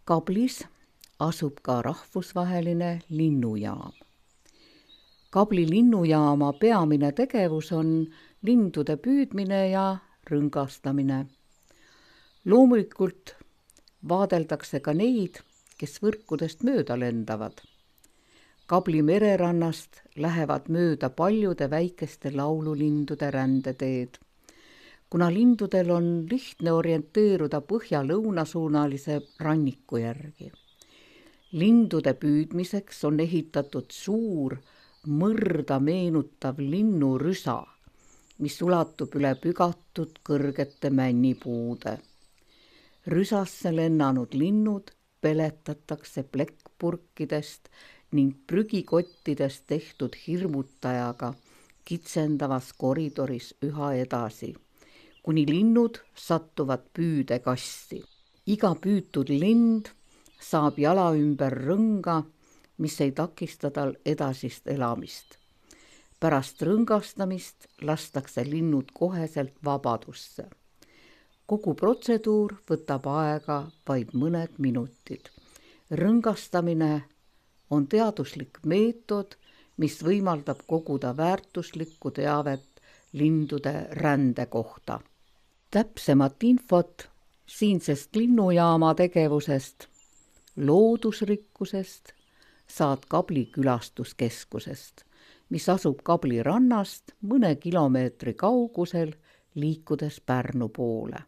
Kablis asub ka rahvusvaheline linnujaam. Kabli linnujaama peamine tegevus on lindude püüdmine ja rõngastamine. Loomulikult vaadeldakse ka neid, kes võrkudest mööda lendavad. Kabli mererannast lähevad mööda paljude väikeste laululindude rändeteed. Kuna lindudel on lihtne orienteeruda põhja-lõunasuunalise ranniku järgi. Lindude püüdmiseks on ehitatud suur mõrda meenutav linnurüsa, mis ulatub üle pügatud kõrgete männipuude. Rüsasse lennanud linnud peletatakse plekkpurkidest ning prügikottidest tehtud hirmutajaga kitsendavas koridoris üha edasi, kuni linnud sattuvad püüdekasti. Iga püütud lind saab jala ümber rõnga, mis ei takista tal edasist elamist. Pärast rõngastamist lastakse linnud koheselt vabadusse. Kogu protseduur võtab aega vaid mõned minutid. Rõngastamine on teaduslik meetod, mis võimaldab koguda väärtuslikku teavet lindude rände kohta. Täpsemat infot siinsest linnujaama tegevusest, loodusrikkusest saad Kabli külastuskeskusest, mis asub Kabli rannast mõne kilomeetri kaugusel liikudes Pärnu poole.